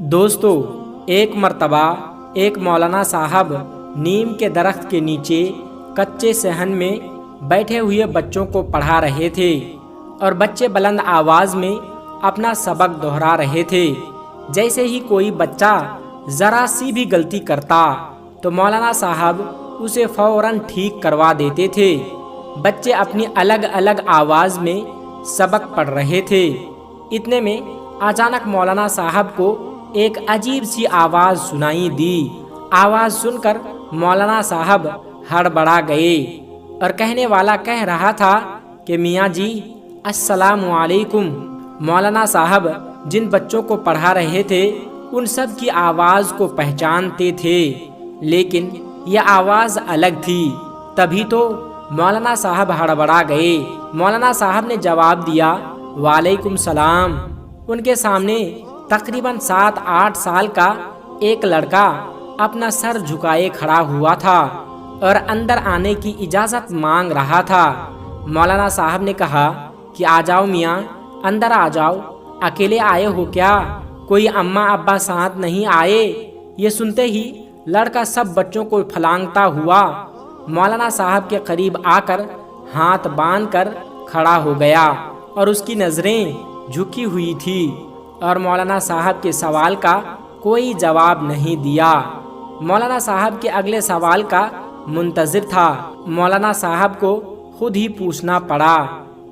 دوستو، ایک مرتبہ ایک مولانا صاحب نیم کے درخت کے نیچے کچے صحن میں بیٹھے ہوئے بچوں کو پڑھا رہے تھے اور بچے بلند آواز میں اپنا سبق دہرا رہے تھے۔ جیسے ہی کوئی بچہ ذرا سی بھی غلطی کرتا تو مولانا صاحب اسے فوراً ٹھیک کروا دیتے تھے۔ بچے اپنی الگ الگ آواز میں سبق پڑھ رہے تھے۔ اتنے میں اچانک مولانا صاحب کو ایک عجیب سی آواز سنائی دی۔ آواز سن کر مولانا صاحب ہڑبڑا گئے اور کہنے والا کہہ رہا تھا کہ میاں جی السلام علیکم۔ مولانا صاحب جن بچوں کو پڑھا رہے تھے ان سب کی آواز کو پہچانتے تھے، لیکن یہ آواز الگ تھی۔ تبھی تو مولانا صاحب ہڑبڑا گئے۔ مولانا صاحب نے جواب دیا وعلیکم السلام۔ ان کے سامنے تقریباً 7-8 سال کا ایک لڑکا اپنا سر جھکائے کھڑا ہوا تھا اور اندر آنے کی اجازت مانگ رہا تھا۔ مولانا صاحب نے کہا کہ آ جاؤ میاں، اندر آ جاؤ، اکیلے آئے ہو کیا؟ کوئی اماں ابا ساتھ نہیں آئے؟ یہ سنتے ہی لڑکا سب بچوں کو پھلانگتا ہوا مولانا صاحب کے قریب آ کر ہاتھ باندھ کر کھڑا ہو گیا اور اس کی نظریں جھکی ہوئی تھی اور مولانا صاحب کے سوال کا کوئی جواب نہیں دیا۔ مولانا صاحب کے اگلے سوال کا منتظر تھا۔ مولانا صاحب کو خود ہی پوچھنا پڑا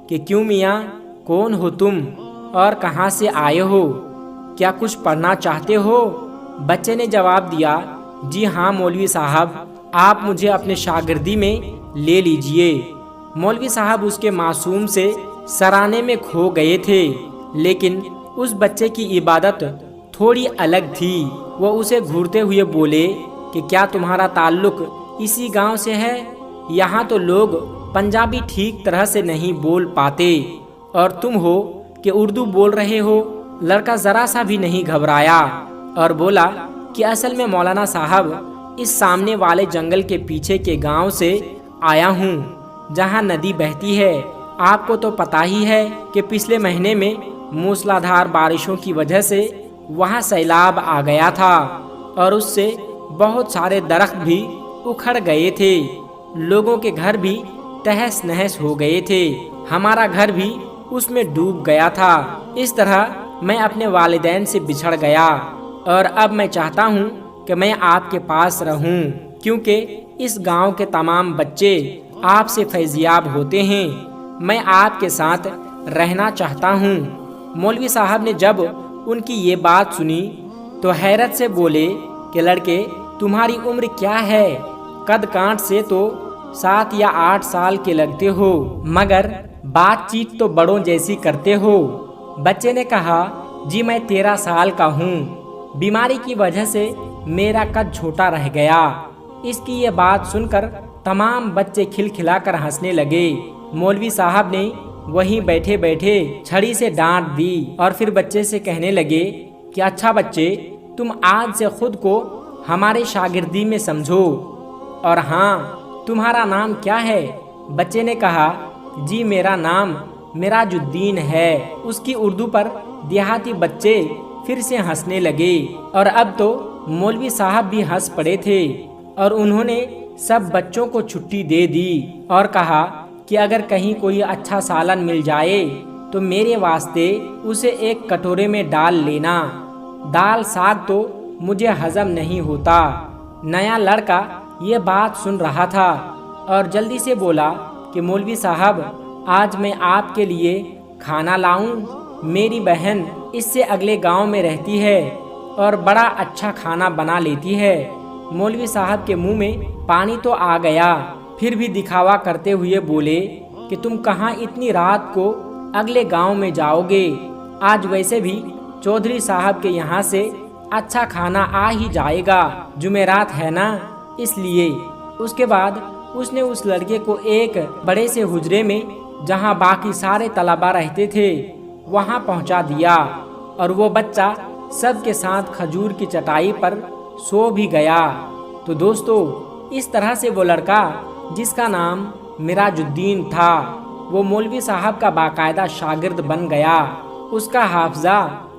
کہ کیوں میاں، کون ہو تم اور کہاں سے آئے ہو؟ کیا کچھ پڑھنا چاہتے ہو؟ بچے نے جواب دیا جی ہاں مولوی صاحب، آپ مجھے اپنے شاگردی میں لے لیجئے۔ مولوی صاحب اس کے معصوم سے سرانے میں کھو گئے تھے، لیکن اس بچے کی عبادت تھوڑی الگ تھی۔ وہ اسے گھورتے ہوئے بولے کہ کیا تمہارا تعلق اسی گاؤں سے ہے؟ یہاں تو لوگ پنجابی ٹھیک طرح سے نہیں بول پاتے اور تم ہو کہ اردو بول رہے ہو۔ لڑکا ذرا سا بھی نہیں گھبرایا اور بولا کہ اصل میں مولانا صاحب اس سامنے والے جنگل کے پیچھے کے گاؤں سے آیا ہوں جہاں ندی بہتی ہے۔ آپ کو تو پتہ ہی ہے کہ پچھلے مہینے میں موسلادھار بارشوں کی وجہ سے وہاں سیلاب آ گیا تھا اور اس سے بہت سارے درخت بھی اکھڑ گئے تھے، لوگوں کے گھر بھی تہس نہس ہو گئے تھے، ہمارا گھر بھی اس میں ڈوب گیا تھا۔ اس طرح میں اپنے والدین سے بچھڑ گیا اور اب میں چاہتا ہوں کہ میں آپ کے پاس رہوں، کیونکہ اس گاؤں کے تمام بچے آپ سے فیضیاب ہوتے ہیں۔ میں آپ کے ساتھ رہنا چاہتا ہوں۔ مولوی صاحب نے جب ان کی یہ بات سنی تو حیرت سے بولے کہ لڑکے، تمہاری عمر کیا ہے؟ قد کانٹ سے تو 7 یا 8 سال کے لگتے ہو، مگر بات چیت تو بڑوں جیسی کرتے ہو۔ بچے نے کہا جی میں 13 سال کا ہوں، بیماری کی وجہ سے میرا قد چھوٹا رہ گیا۔ اس کی یہ بات سن کر تمام بچے کھلکھلا کر ہنسنے لگے۔ مولوی صاحب نے وہیں بیٹھے بیٹھے چھڑی سے ڈانٹ دی اور پھر بچے سے کہنے لگے کہ اچھا بچے، تم آج سے خود کو ہمارے شاگردی میں سمجھو، اور ہاں تمہارا نام کیا ہے؟ بچے نے کہا جی میرا نام مراج الدین ہے۔ اس کی اردو پر دیہاتی بچے پھر سے ہنسنے لگے اور اب تو مولوی صاحب بھی ہنس پڑے تھے اور انہوں نے سب بچوں کو چھٹی دے دی اور کہا کہ اگر کہیں کوئی اچھا سالن مل جائے تو میرے واسطے اسے ایک کٹورے میں ڈال لینا، دال ساگ تو مجھے ہضم نہیں ہوتا۔ نیا لڑکا یہ بات سن رہا تھا اور جلدی سے بولا کہ مولوی صاحب آج میں آپ کے لیے کھانا لاؤں؟ میری بہن اس سے اگلے گاؤں میں رہتی ہے اور بڑا اچھا کھانا بنا لیتی ہے۔ مولوی صاحب کے منہ میں پانی تو آ گیا، پھر بھی دکھاوا کرتے ہوئے بولے کہ تم کہاں اتنی رات کو اگلے گاؤں میں جاؤ گے؟ آج ویسے بھی چودھری صاحب کے یہاں سے اچھا کھانا آ ہی جائے گا، جمعرات ہے نا، اس لیے۔ اس کے بعد اس نے اس لڑکے کو ایک بڑے سے حجرے میں جہاں باقی سارے طلباء رہتے تھے وہاں پہنچا دیا اور وہ بچہ سب کے ساتھ کھجور کی چٹائی پر سو بھی گیا۔ تو دوستو، اس طرح سے وہ لڑکا جس کا نام مراج الدین تھا وہ مولوی صاحب کا باقاعدہ شاگرد بن گیا۔ اس کا حافظہ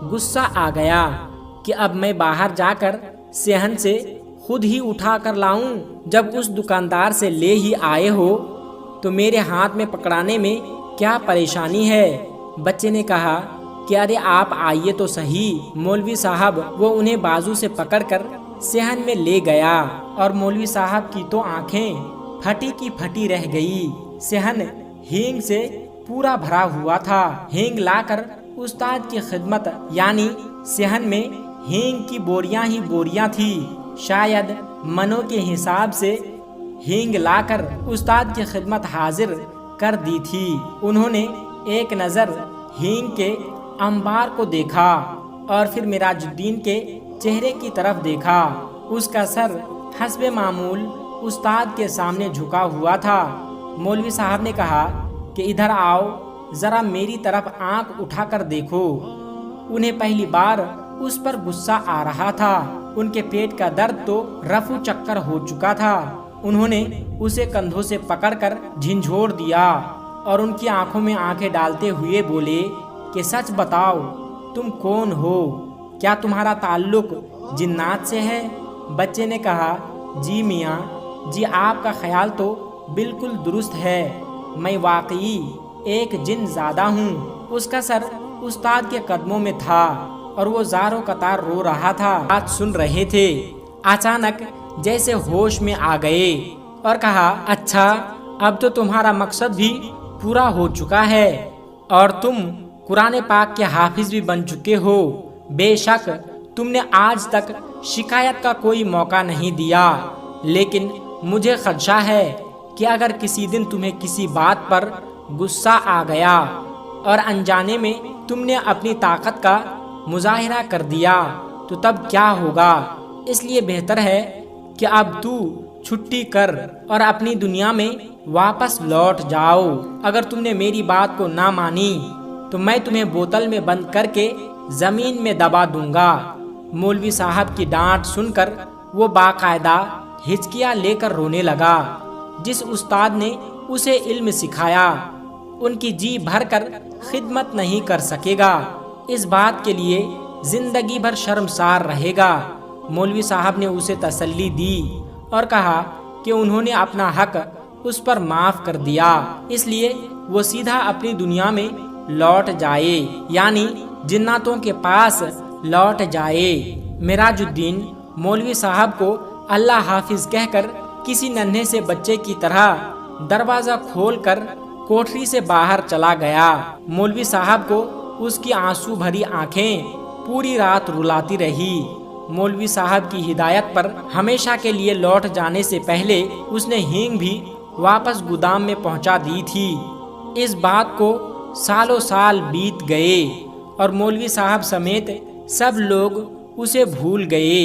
غصہ آ گیا کہ اب میں باہر جا کر صحن سے خود ہی اٹھا کر لاؤں، جب اس دکاندار سے لے ہی آئے ہو تو میرے ہاتھ میں پکڑانے میں کیا پریشانی ہے؟ بچے نے کہا کہ ارے آپ آئیے تو صحیح۔ مولوی صاحب وہ انہیں بازو سے پکڑ کر صحن میں لے گیا اور مولوی صاحب کی تو آنکھیں پھٹی کی پھٹی رہ گئی۔ صحن ہینگ سے پورا بھرا ہوا تھا۔ ہینگ لا کر استاد کی خدمت، یعنی صحن میں ہینگ کی بوریاں ہی بوریاں تھی، شاید منوں کے حساب سے ہینگ لا کر استاد کی خدمت حاضر کر دی تھی۔ انہوں نے ایک نظر ہینگ کے انبار کو دیکھا اور پھر معراج الدین کے چہرے کی طرف دیکھا۔ اس کا سر حسب معمول استاد کے سامنے جھکا ہوا تھا۔ مولوی صاحب نے کہا کہ ادھر آؤ، ذرا میری طرف آنکھ اٹھا کر دیکھو۔ انہیں پہلی بار اس پر غصہ آ رہا تھا۔ ان کے پیٹ کا درد تو رفو چکر ہو چکا تھا۔ انہوں نے اسے کندھوں سے پکڑ کر جھنجھوڑ دیا اور ان کی آنکھوں میں آنکھیں ڈالتے ہوئے بولے کہ سچ بتاؤ، تم کون ہو؟ کیا تمہارا تعلق جنات سے ہے؟ بچے نے کہا جی میاں جی، آپ کا خیال تو بالکل درست ہے، میں واقعی ایک جن زادہ ہوں۔ اس کا سر استاد کے قدموں میں تھا اور وہ زاروں قطار رو رہا تھا۔ بات سن رہے تھے، اچانک جیسے ہوش میں آ گئے اور کہا اچھا، اب تو تمہارا مقصد بھی پورا ہو چکا ہے اور تم قرآن پاک کے حافظ بھی بن چکے ہو۔ بے شک تم نے آج تک شکایت کا کوئی موقع نہیں دیا، لیکن مجھے خدشہ ہے کہ اگر کسی دن تمہیں کسی بات پر غصہ آ گیا اور انجانے میں تم نے اپنی طاقت کا مظاہرہ کر دیا تو تب کیا ہوگا؟ اس لیے بہتر ہے کہ اب تو چھٹی کر اور اپنی دنیا میں واپس لوٹ جاؤ۔ اگر تم نے میری بات کو نہ مانی تو میں تمہیں بوتل میں بند کر کے زمین میں دبا دوں گا۔ مولوی صاحب کی ڈانٹ سن کر وہ باقاعدہ ہچکیاں لے کر رونے لگا۔ جس استاد نے اسے علم سکھایا، ان کی جی بھر کر خدمت نہیں کر سکے گا، اس بات کے لیے زندگی بھر شرمسار رہے گا۔ مولوی صاحب نے اسے تسلی دی اور کہا کہ انہوں نے اپنا حق اس پر معاف کر دیا، اس لیے وہ سیدھا اپنی دنیا میں لوٹ جائے، یعنی جناتوں کے پاس لوٹ جائے۔ معراج الدین مولوی صاحب کو اللہ حافظ کہہ کر کسی ننھے سے بچے کی طرح دروازہ کھول کر کوٹری سے باہر چلا گیا۔ مولوی صاحب کو اس کی آنسو بھری آنکھیں پوری رات رلاتی رہی۔ مولوی صاحب کی ہدایت پر ہمیشہ کے لیے لوٹ جانے سے پہلے اس نے ہینگ بھی واپس گودام میں پہنچا دی تھی۔ اس بات کو سالوں سال بیت گئے اور مولوی صاحب سمیت سب لوگ اسے بھول گئے،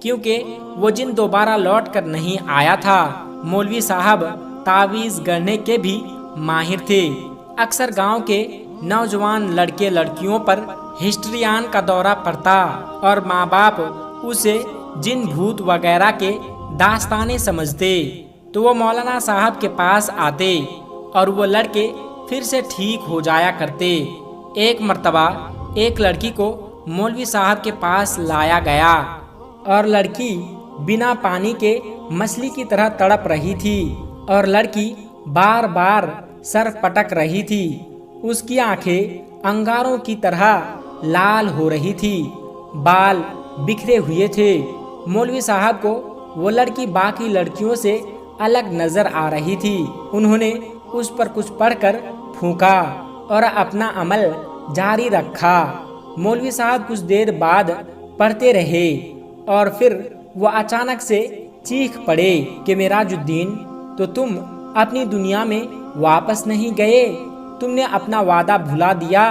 کیونکہ وہ جن دوبارہ لوٹ کر نہیں آیا تھا۔ مولوی صاحب تعویذ گڑھنے کے بھی ماہر تھے۔ اکثر گاؤں کے نوجوان لڑکے لڑکیوں پر ہسٹریان کا دورہ پڑتا اور ماں باپ اسے جن بھوت وغیرہ کے داستانے سمجھتے تو وہ مولانا صاحب کے پاس آتے اور وہ لڑکے پھر سے ٹھیک ہو جایا کرتے۔ ایک مرتبہ ایک لڑکی کو مولوی صاحب کے پاس لایا گیا اور لڑکی بنا پانی کے مچھلی کی طرح تڑپ رہی تھی اور لڑکی بار بار سر پٹک رہی تھی۔ اس کی آنکھیں انگاروں کی طرح لال ہو رہی تھی، بال بکھرے ہوئے تھے۔ مولوی صاحب کو وہ لڑکی باقی لڑکیوں سے الگ نظر آ رہی تھی۔ انہوں نے اس پر کچھ پڑھ کر پھونکا اور اپنا عمل جاری رکھا۔ مولوی صاحب کچھ دیر بعد پڑھتے رہے اور پھر وہ اچانک سے چیخ پڑے کہ معراج الدین، تو تم اپنی دنیا میں واپس نہیں گئے؟ تم نے اپنا وعدہ بھلا دیا؟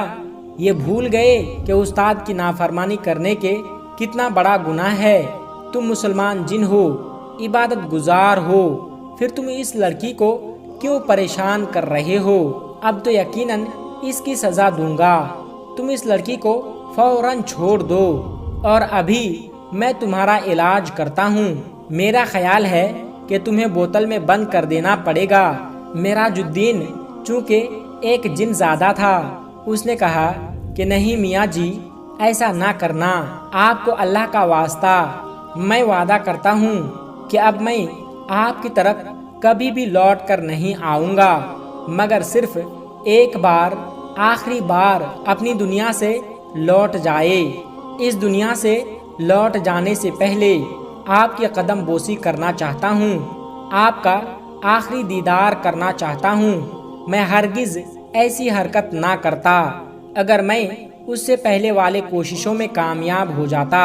یہ بھول گئے کہ استاد کی نافرمانی کرنے کے کتنا بڑا گناہ ہے؟ تم مسلمان جن ہو، عبادت گزار ہو، پھر تم اس لڑکی کو کیوں پریشان کر رہے ہو؟ اب تو یقیناً اس کی سزا دوں گا۔ تم اس لڑکی کو فوراً چھوڑ دو اور ابھی میں تمہارا علاج کرتا ہوں۔ میرا خیال ہے کہ تمہیں بوتل میں بند کر دینا پڑے گا۔ معراج الدین چونکہ ایک جن زادہ تھا، اس نے کہا کہ نہیں میاں جی، ایسا نہ کرنا، آپ کو اللہ کا واسطہ میں وعدہ کرتا ہوں کہ اب میں آپ کی طرف کبھی بھی لوٹ کر نہیں آؤں گا، مگر صرف ایک بار، آخری بار اپنی دنیا سے لوٹ جائے۔ اس دنیا سے لوٹ جانے سے پہلے آپ کی قدم بوسی کرنا چاہتا ہوں، آپ کا آخری دیدار کرنا چاہتا ہوں۔ میں ہرگز ایسی حرکت نہ کرتا اگر میں اس سے پہلے والے کوششوں میں کامیاب ہو جاتا۔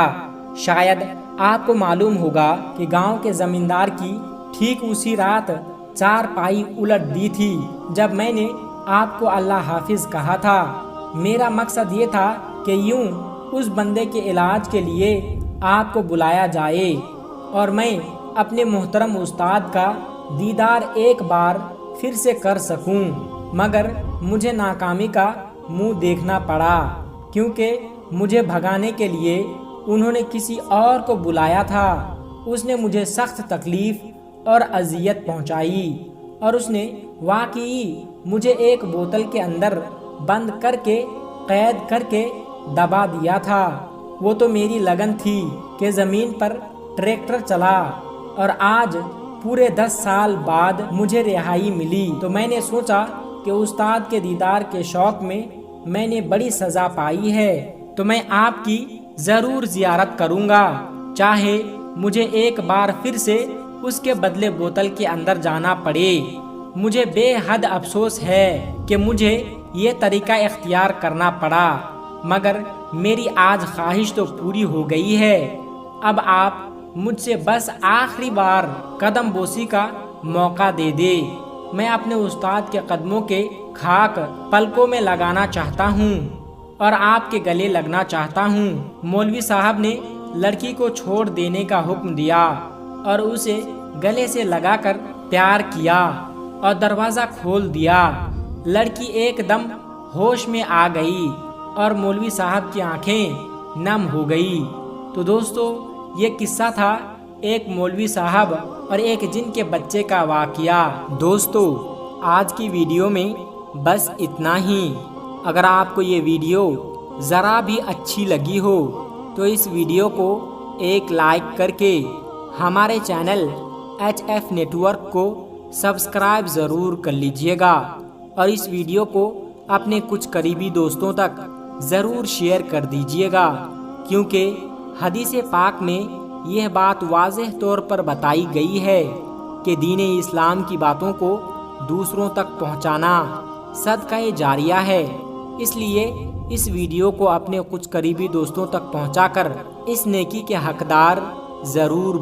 شاید آپ کو معلوم ہوگا کہ گاؤں کے زمیندار کی ٹھیک اسی رات چارپائی الٹ دی تھی جب میں نے آپ کو اللہ حافظ کہا تھا۔ میرا مقصد یہ تھا کہ یوں اس بندے کے علاج کے لیے آپ کو بلایا جائے اور میں اپنے محترم استاد کا دیدار ایک بار پھر سے کر سکوں، مگر مجھے ناکامی کا منہ دیکھنا پڑا، کیونکہ مجھے بھگانے کے لیے انہوں نے کسی اور کو بلایا تھا۔ اس نے مجھے سخت تکلیف اور اذیت پہنچائی، اور اس نے واقعی مجھے ایک بوتل کے اندر بند کر کے قید کر کے دبا دیا تھا۔ وہ تو میری لگن تھی کہ زمین پر ٹریکٹر چلا، اور آج پورے 10 سال بعد مجھے رہائی ملی تو میں نے سوچا کہ استاد کے دیدار کے شوق میں نے بڑی سزا پائی ہے، تو میں آپ کی ضرور زیارت کروں گا، چاہے مجھے ایک بار پھر سے اس کے بدلے بوتل کے اندر جانا پڑے۔ مجھے بے حد افسوس ہے کہ مجھے یہ طریقہ اختیار کرنا پڑا، مگر میری آج خواہش تو پوری ہو گئی ہے۔ اب آپ مجھ سے بس آخری بار قدم بوسی کا موقع دے دے۔ میں اپنے استاد کے قدموں کے خاک پلکوں میں لگانا چاہتا ہوں اور آپ کے گلے لگنا چاہتا ہوں۔ مولوی صاحب نے لڑکی کو چھوڑ دینے کا حکم دیا اور اسے گلے سے لگا کر پیار کیا اور دروازہ کھول دیا۔ لڑکی ایک دم ہوش میں آ گئی اور مولوی صاحب کی آنکھیں نم ہو گئی۔ تو دوستو، یہ قصہ تھا ایک مولوی صاحب اور ایک جن کے بچے کا واقعہ۔ دوستو، آج کی ویڈیو میں بس اتنا ہی۔ اگر آپ کو یہ ویڈیو ذرا بھی اچھی لگی ہو تو اس ویڈیو کو ایک لائک کر کے ہمارے چینل HF نیٹ ورک کو سبسکرائب ضرور کر لیجئے گا، اور اس ویڈیو کو اپنے کچھ قریبی دوستوں تک ضرور شیئر کر دیجئے گا، کیونکہ حدیث پاک میں یہ بات واضح طور پر بتائی گئی ہے کہ دین اسلام کی باتوں کو دوسروں تک پہنچانا صدقہ جاریہ ہے۔ اس لیے اس ویڈیو کو اپنے کچھ قریبی دوستوں تک پہنچا کر اس نیکی کے حقدار ضرور